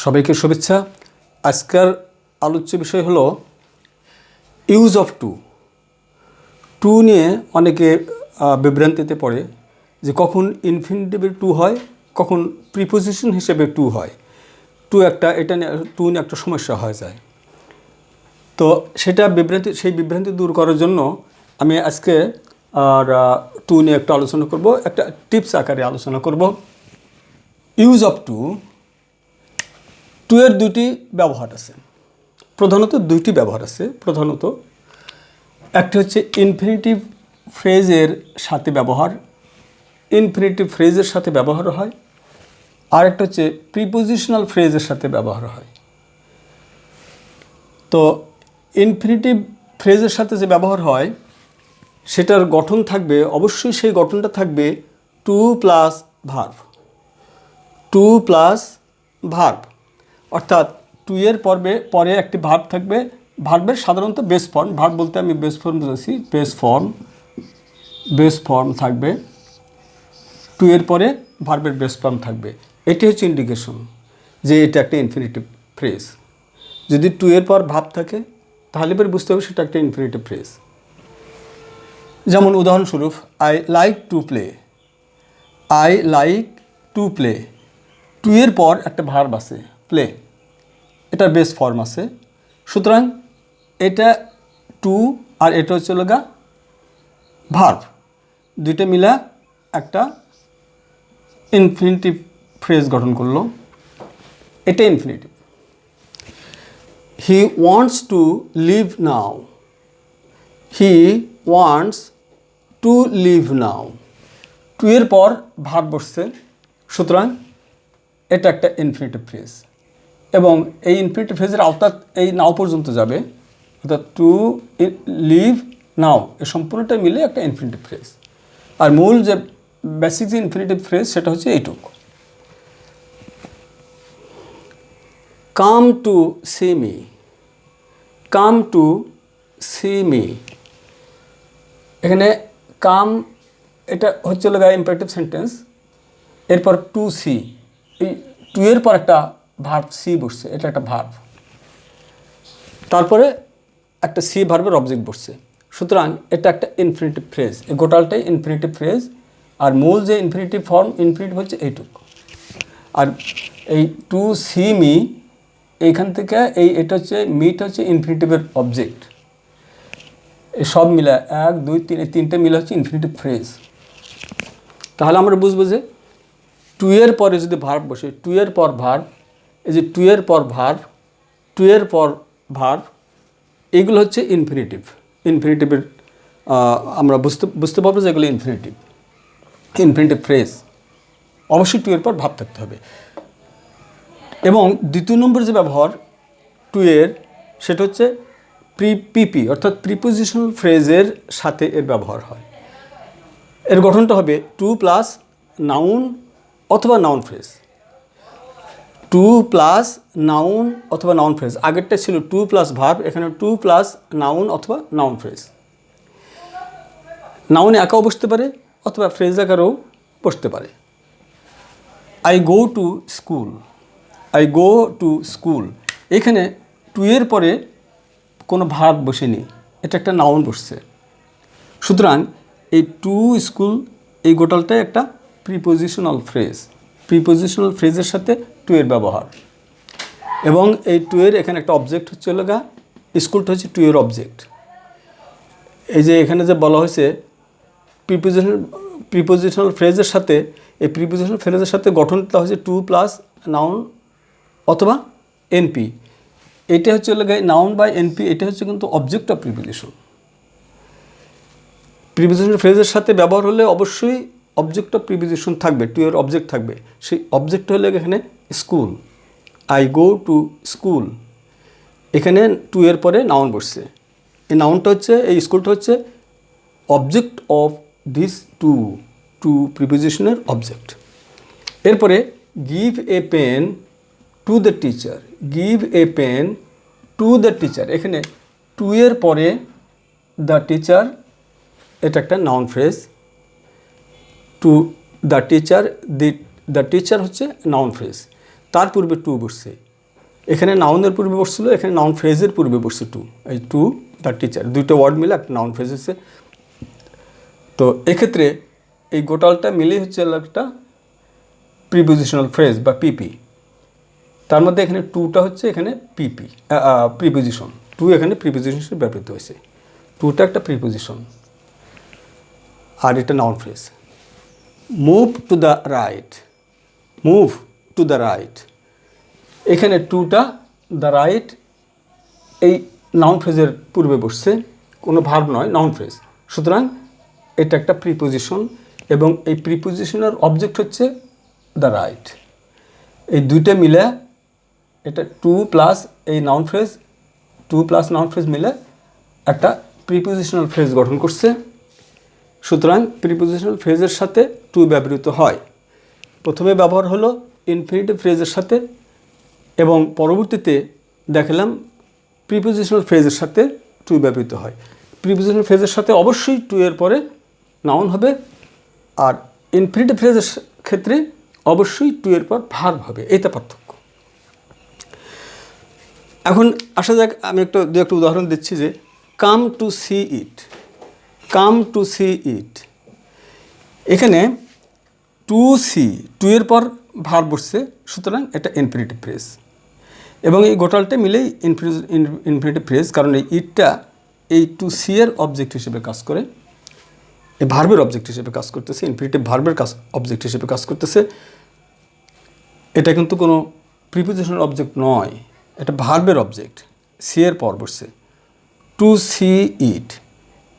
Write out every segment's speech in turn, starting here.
সবাইকে শুভেচ্ছা। আজকের আলোচ্য বিষয় হলো ইউজ অফ টু। টু নিয়ে অনেকে বিভ্রান্তিতে পড়ে যে কখন ইনফিনিটিভের টু হয়, কখন প্রিপোজিশন হিসেবে টু হয়। এটা নিয়ে টু নিয়ে একটা সমস্যা হয়ে যায়। তো সেই বিভ্রান্তি দূর করার জন্য আমি আজকে টু নিয়ে একটু আলোচনা করব, একটা টিপস আকারে আলোচনা করব। ইউজ অফ টু, টু এর দুটি ব্যবহার আছে, প্রধানত দুইটি ব্যবহার আছে। প্রধানত একটি হচ্ছে ইনফিনিটিভ ফ্রেজের সাথে ব্যবহার, ইনফিনিটিভ ফ্রেজের সাথে ব্যবহার হয়। আর একটা হচ্ছে প্রিপোজিশনাল ফ্রেজের সাথে ব্যবহার হয়। তো ইনফিনিটিভ ফ্রেজের সাথে যে ব্যবহার হয় সেটার গঠন থাকবে, অবশ্যই সেই গঠনটা থাকবে to plus verb. To plus verb অর্থাৎ টু এর পরে একটি ভার্ব থাকবে। ভার্বের সাধারণত বেস ফর্ম, ভার্ব বলতে আমি বেস ফর্ম বুঝাচ্ছি, বেস ফর্ম থাকবে। টু এর পরে ভার্বের বেস ফর্ম থাকবে। এটি হচ্ছে ইন্ডিকেশন যে এটা একটা ইনফিনিটিভ ফ্রেজ। যদি টু এর পর ভার্ব থাকে তাহলে এবার বুঝতে হবে সেটা একটা ইনফিনিটিভ ফ্রেজ। যেমন উদাহরণস্বরূপ, I like to play. I like to play, to এর পর একটা ভার্ব আছে প্লে, এটার বেস ফর্ম আছে। সুতরাং এটা টু আর এটা হচ্ছে লগা ভার্ব, দুইটা মিলা একটা ইনফিনিটিভ ফ্রেজ গঠন করলো। এটা infinitive. He wants to leave now. He wants to leave now, to এর পর ভার্ব বসছে, সুতরাং এটা একটা ইনফিনিটিভ ফ্রেজ। এবং এই ইনফিনিটিভ ফ্রেজের আওতা এই নাও পর্যন্ত যাবে, অর্থাৎ টু লিভ নাও এই সম্পূর্ণটা মিলে একটা ইনফিনিটিভ ফ্রেজ। আর মূল যে বেসিক যে ইনফিনিটিভ ফ্রেজ সেটা হচ্ছে এইটুকু। Come to see me. Come to see me, এখানে কাম এটা হচ্ছে লগা ইম্পারেটিভ সেন্টেন্স। এরপর টু সি, এই টু এর পর একটা ভার্ব সি বসছে, এটা একটা ভার্ব। তারপরে একটা সি ভার্বের অবজেক্ট বসছে, সুতরাং এটা একটা ইনফিনিটিভ ফ্রেজ। এই গোটালটাই ইনফিনিটিভ ফ্রেজ। আর মূল যে ইনফিনিটিভ ফর্ম ইনফিনিটিভ হচ্ছে এইটুকু। আর এই টু সি মি, এইখান থেকে এটা হচ্ছে মিটা হচ্ছে ইনফিনিটিভের অবজেক্ট। এই সব মিলা 1 2 3 এই তিনটে মিলা হচ্ছে ইনফিনিটিভ ফ্রেজ। তাহলে আমরা বুঝবো যে টু এর পরে যদি ভার্ব বসে, টু এর পর ভার্ব, এই যে টু এর পর ভার্ব, টু এর পর ভার্ব, এগুলো হচ্ছে ইনফিনিটিভ। ইনফিনিটিভের আমরা বুঝতে পারবো যে এগুলো ইনফিনিটিভ ফ্রেজ। অবশ্যই টু এর পর ভার্ব থাকতে হবে। এবং দ্বিতীয় নম্বর যে ব্যবহার টু এর, সেটা হচ্ছে পিপি অর্থাৎ প্রিপোজিশনাল ফ্রেজের সাথে এর ব্যবহার হয়। এর গঠনটা হবে টু প্লাস নাউন অথবা noun phrase. To plus noun অথবা নাউন ফ্রেজ। আগেরটা ছিল টু প্লাস ভার্ব, এখানে টু প্লাস নাউন অথবা নাউন ফ্রেজ। নাউনে একাও বসতে পারে অথবা ফ্রেজ আকারেও বসতে পারে। I go to school. I go to school, এখানে টু এর পরে কোনো ভার্ব বসেনি, এটা একটা নাউন বসছে। সুতরাং এই টু স্কুল এই গোটালটাই একটা প্রিপোজিশনাল ফ্রেজ। প্রিপোজিশনাল ফ্রেজের সাথে টু এর ব্যবহার। এবং এই টু এর এখানে একটা অবজেক্ট হচ্ছে লগা, স্কুলটা হচ্ছে টু এর অবজেক্ট। এই যে এখানে যে বলা হয়েছে প্রিপোজিশনাল ফ্রেজের সাথে, এই প্রিপোজিশনাল ফ্রেজের সাথে গঠনটা হচ্ছে টু প্লাস নাউন অথবা এনপি। এটা হচ্ছে লগা নাউন বা এনপি, এটা হচ্ছে কিন্তু অবজেক্ট অফ প্রিপোজিশন। প্রিপোজিশনাল ফ্রেজের সাথে ব্যবহার হলে অবশ্যই অবজেক্ট অফ প্রিপোজিশন থাকবে, টু এর অবজেক্ট থাকবে। সেই অবজেক্ট হলে এখানে school. I go to school, এখানে টু এর পরে নাউন বসছে। এই নাউনটা হচ্ছে, এই স্কুলটা হচ্ছে অবজেক্ট অফ দিস টু প্রিপোজিশনের অবজেক্ট। এরপরে give a pen to the teacher. Give a pen to the teacher, এখানে টু এর পরে দ্য টিচার, এটা একটা noun phrase. To the teacher, the teacher হচ্ছে নাউন ফ্রেজ। তার পূর্বে টু বসছে, এখানে নাউনের পূর্বে বসছিল, এখানে নাউন ফ্রেজের পূর্বে বসছে টু। এই টু দ্য টিচার, দুইটা ওয়ার্ড মিলে একটা নাউন ফ্রেজ হচ্ছে। তো এক্ষেত্রে এই গোটালটা মিলেই হচ্ছে একটা প্রিপোজিশনাল ফ্রেজ বা পিপি। তার মধ্যে এখানে টুটা হচ্ছে এখানে পিপি প্রিপোজিশন, টু এখানে প্রিপোজিশন হিসেবে ব্যবহৃত হয়েছে। টুটা একটা প্রিপোজিশন আর এটা noun phrase. Move to the right, move to the right, এখানে টুটা দ্য রাইট এই নাউন ফ্রেজের পূর্বে বসছে, কোনো ভার্ব নয়, নাউন ফ্রেজ। সুতরাং এটা একটা প্রিপোজিশন এবং এই প্রিপোজিশনের অবজেক্ট হচ্ছে দ্য রাইট। এই দুইটা মিলে এটা টু প্লাস এই noun phrase, to plus noun phrase মিলে একটা প্রিপোজিশনাল ফ্রেজ গঠন করছে। সুতরাং প্রিপোজিশনাল ফ্রেজের সাথে টু ব্যবহৃত হয়। প্রথমে ব্যবহার হলো ইনফিনিটিভ ফ্রেজের সাথে এবং পরবর্তীতে দেখালাম প্রিপোজিশনাল ফ্রেজের সাথে টু ব্যবহৃত হয়। প্রিপোজিশনাল ফ্রেজের সাথে অবশ্যই টু এর পরে নাউন হবে, আর ইনফিনিটিভ ফ্রেজের ক্ষেত্রে অবশ্যই টু এর পর ভার্ব হবে। এইটা পার্থক্য। এখন আসা যাক, আমি দু একটা উদাহরণ দিচ্ছি যে come to see it, come to see it, এখানে টু সি, টু এর পর ভার্ব বসছে, সুতরাং এটা ইনফিনিটিভ ফ্রেজ এবং এই গোটালটা মিলেই ইনফিনিটিভ ফ্রেজ, কারণ এই ইটটা এই টু সি এর অবজেক্ট হিসেবে কাজ করে, এই ভার্বের অবজেক্ট হিসেবে কাজ করতেছে, ইনফিনিটিভ ভার্বের অবজেক্ট হিসেবে কাজ করতেছে। এটা কিন্তু কোনো প্রিপোজিশনাল অবজেক্ট নয়, এটা ভার্বের অবজেক্ট, সি এর পর বসছে। টু সি ইট,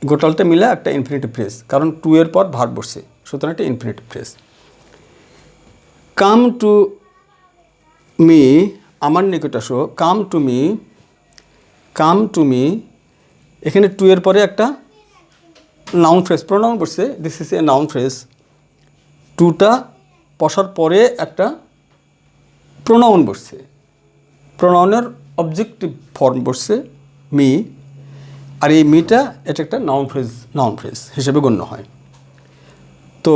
গোটালটা মিলে একটা ইনফিনিটিভ ফ্রেজ, কারণ টু এর পর ভার্ব বসছে, সুতরাং একটা infinitive phrase. Come to me, আমার নিকট আসো, come to me, come to me, এখানে টু এর পরে একটা নাউন ফ্রেজ, প্রোনাউন বসছে, this is a noun phrase. টুটা বসার পরে একটা প্রোনাউন বসছে, প্রোনাউনের অবজেক্টিভ ফর্ম বসছে মি, আর এই মিটা এটা একটা নাউন ফ্রেজ হিসেবে গণ্য হয়। তো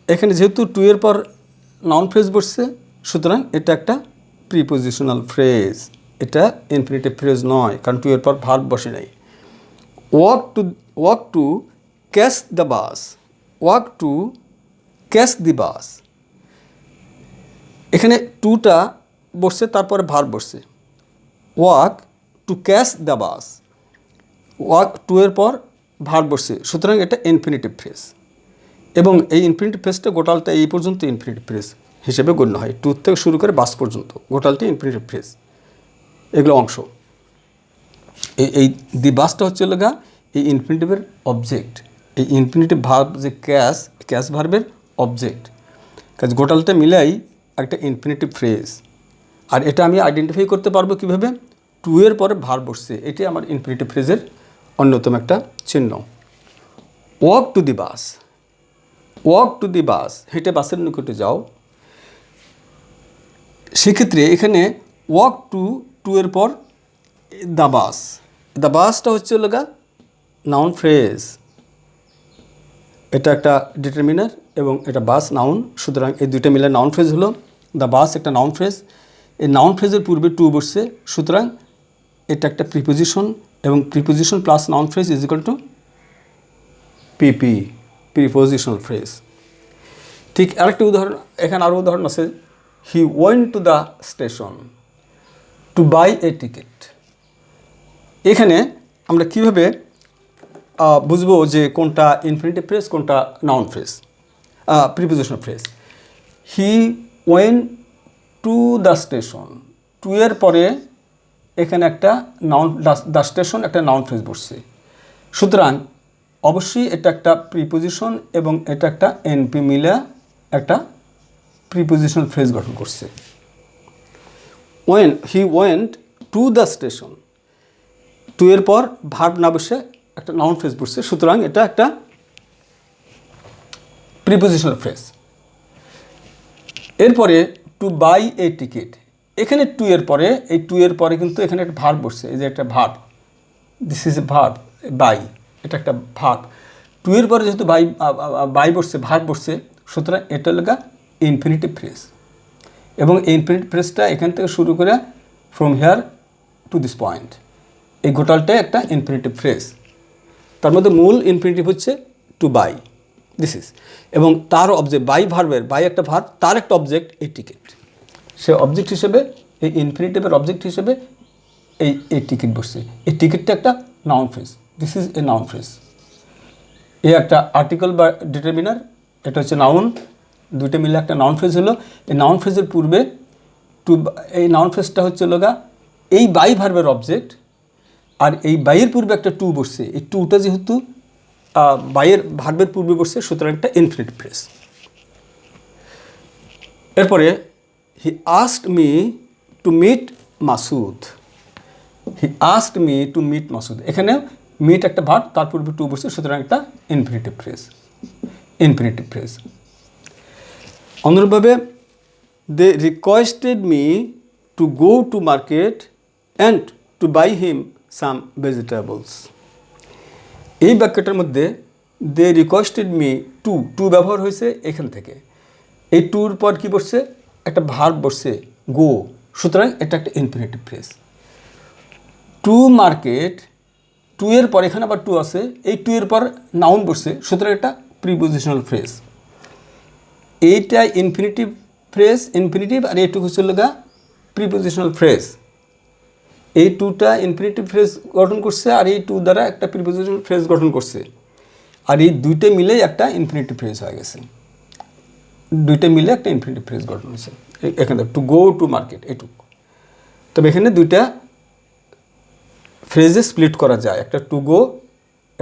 এখানে যেহেতু টু এর পর নাউন ফ্রেজ বসছে, সুতরাং এটা একটা প্রিপোজিশনাল ফ্রেজ, এটা ইনফিনিটিভ ফ্রেজ নয়, কারণ টু এর পর ভার্ব বসে নাই। Walk to catch the bus, walk to catch the bus, এখানে টুটা বসছে, তারপরে ভার্ব বসছে। Walk to catch the bus, walk to এর পর ভার্ব বসছে, সুতরাং এটা ইনফিনিটিভ ফ্রেজ এবং এই ইনফিনিটিভ ফ্রেজটা গোটালটা এই পর্যন্ত ইনফিনিটিভ ফ্রেজ হিসেবে গণ্য হয়। টু থেকে শুরু করে বাস পর্যন্ত গোটালটি ইনফিনিটিভ ফ্রেজ, এগুলো অংশ। এই দি বাসটা হচ্ছে লগা এই ইনফিনিটিভের অবজেক্ট, এই ইনফিনিটিভ ভার্ব যে ক্যাচ ভার্বের অবজেক্ট, কাজ গোটালটা মিলাই একটা ইনফিনিটিভ ফ্রেজ। আর এটা আমি আইডেন্টিফাই করতে পারবো কীভাবে, টু এর পরে ভার্ব বসছে, এটি আমার ইনফিনিটিভ ফ্রেজের অন্যতম একটা চিহ্ন। Walk to the bus, walk to the bus, হেঁটে বাসের নিকটে যাও, সেক্ষেত্রে এখানে ওয়াক টু এর পর দ্য বাস, দ্য বাসটা হচ্ছে লগা নাউন ফ্রেজ, এটা একটা ডিটারমিনার এবং এটা বাস নাউন, সুতরাং এই দুইটা মিলে নাউন ফ্রেজ হলো। দ্য বাস একটা নাউন ফ্রেজ, এই নাউন ফ্রেজের পূর্বে টু বসছে, সুতরাং এটা একটা প্রিপোজিশন এবং preposition plus noun phrase is equal to PP, prepositional phrase. ঠিক আরেকটি উদাহরণ, এখানে আরও উদাহরণ আছে। He went to the station to buy a ticket, এখানে আমরা কীভাবে বুঝবো যে কোনটা ইনফিনিটিভ ফ্রেজ কোনটা noun phrase, prepositional phrase. He went to the station, to এর পরে এখানে একটা নাউন, দ্য স্টেশন একটা নাউন ফ্রেজ বসছে, সুতরাং অবশ্যই এটা একটা প্রিপোজিশন এবং এটা একটা এনপি মিলে একটা প্রিপোজিশনাল ফ্রেজ গঠন করছে। He went to the station, to এর পর ভার্ব না বসে একটা নাউন ফ্রেজ বসছে, সুতরাং এটা একটা প্রিপোজিশনাল ফ্রেজ। এরপরে টু বাই এ টিকিট, এখানে টু এর পরে, এই টু এর পরে কিন্তু এখানে একটা ভার্ব বসছে, এই যে একটা verb, this is a verb, buy, এটা একটা ভার্ব। টু এর পরে যেহেতু বাই বসছে, ভার্ব বসছে, সুতরাং এটা লাগা ইনফিনিটিভ ফ্রেজ এবং এই ইনফিনিটিভ ফ্রেজটা এখান থেকে শুরু করে from here to this point, এই গোটালটাই একটা ইনফিনিটিভ ফ্রেজ। তার মধ্যে মূল ইনফিনিটিভ হচ্ছে টু বাই, দিস ইজ, এবং তার অবজেক্ট বাই ভার্বের, বাই একটা ভার্ব, তার একটা অবজেক্ট এই টিকিট, সে অবজেক্ট হিসেবে এই ইনফিনিটিভের অবজেক্ট হিসেবে এই টিকিট বসছে। এই টিকিটটা একটা noun phrase, this is a noun phrase. A একটা আর্টিকেল বা ডিটারমিনার, এটা হচ্ছে নাউন, দুইটা মিলে একটা নাউন ফ্রেজ হলো। এই নাউন ফ্রেজের পূর্বে এই নাউন ফ্রেজটা হচ্ছে লগা এই বাই ভার্বের অবজেক্ট, আর এই বাইয়ের পূর্বে একটা টু বসছে, এই টুটা যেহেতু বাইয়ের ভার্বের পূর্বে বসছে, সুতরাং একটা ইনফিনিটিভ ফ্রেজ। এরপরে he asked me to meet Masud, he asked me to meet Masud, এখানে মিট একটা ভার্ব, তার পূর্বে টু বসছে, সুতরাং একটা ইনফিনিটিভ ফ্রেজ, ইনফিনিটিভ ফ্রেজ। অনুরূপভাবে they requested me to go to market and to buy him some vegetables. এই বাক্যটার মধ্যে দে রিকোয়েস্টেড মি, টু ব্যবহার হয়েছে এখান থেকে, এই টুর পর কি বসছে, একটা ভার্ব বসছে গো, সুতরাং এটা একটা infinitive phrase. To market, to এর পর এখানে আবার টু আছে, এই টু এর পর নাউন বসছে, সুতরাং একটা প্রিপোজিশনাল ফ্রেজ। এইটা ইনফিনিটিভ ফ্রেজ, ইনফিনিটিভ, আর এইটুকু হচ্ছে লগা প্রিপোজিশনাল ফ্রেজ। এই টুটা ইনফিনিটিভ ফ্রেজ গঠন করছে, আর এই টু দ্বারা একটা প্রিপোজিশনাল ফ্রেজ গঠন করছে, আর এই দুইটা মিলে একটা ইনফিনিটিভ ফ্রেজ হয়ে গেছে, দুইটা মিলে একটা ইনফিনিটিভ ফ্রেজ গঠন হয়েছে। এখানে টু গো টু মার্কেট এইটুকু। তবে এখানে দুইটা ফ্রেজে স্প্লিট করা যায়, একটা টু গো,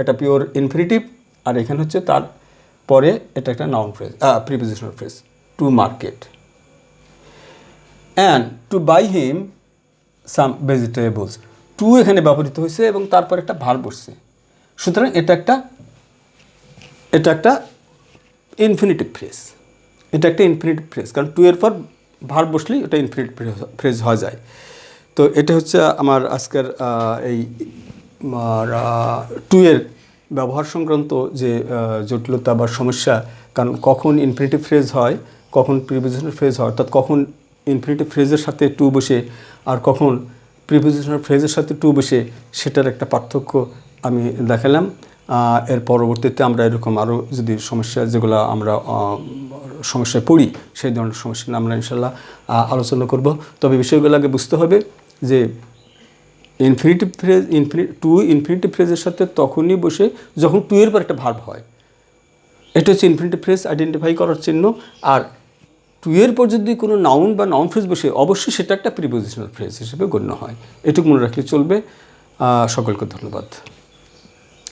এটা পিওর ইনফিনিটিভ, আর এখানে হচ্ছে তার পরে এটা একটা noun phrase, prepositional phrase, to market and to buy him some vegetables. To এখানে ব্যবহৃত হয়েছে এবং তারপর একটা ভার্ব বসছে, সুতরাং এটা একটা ইনফিনিটিভ ফ্রেজ, এটা একটা ইনফিনিটিভ ফ্রেজ, কারণ টু এর পর ভার্ব বসলেই এটা ইনফিনিটিভ ফ্রেজ হয়ে যায়। তো এটা হচ্ছে আমার আজকের এই টু এর ব্যবহার সংক্রান্ত যে জটিলতা বা সমস্যা, কারণ কখন ইনফিনিটিভ ফ্রেজ হয়, কখন প্রিপোজিশনাল ফ্রেজ হয়, অর্থাৎ কখন ইনফিনিটিভ ফ্রেজের সাথে টু বসে আর কখন প্রিপোজিশনাল ফ্রেজের সাথে টু বসে, সেটার একটা পার্থক্য আমি দেখালাম। এর পরবর্তীতে আমরা এরকম আরও যদি সমস্যা, যেগুলো আমরা সমস্যায় পড়ি, সেই ধরনের সমস্যা নিয়ে আমরা ইনশাল্লাহ আলোচনা করব। তবে বিষয়গুলো আগে বুঝতে হবে যে ইনফিনিটিভ ফ্রেজ, ইনফিনিটিভ ফ্রেজের সাথে তখনই বসে যখন টু এর পর একটা ভার্ব হয়, এটা হচ্ছে ইনফিনিটিভ ফ্রেজ আইডেন্টিফাই করার চিহ্ন। আর টু এর পর যদি কোনো নাউন বা নাউন ফ্রেজ বসে, অবশ্যই সেটা একটা প্রিপোজিশনাল ফ্রেজ হিসেবে গণ্য হয়। এটুকু মনে রাখলে চলবে। সকলকে ধন্যবাদ।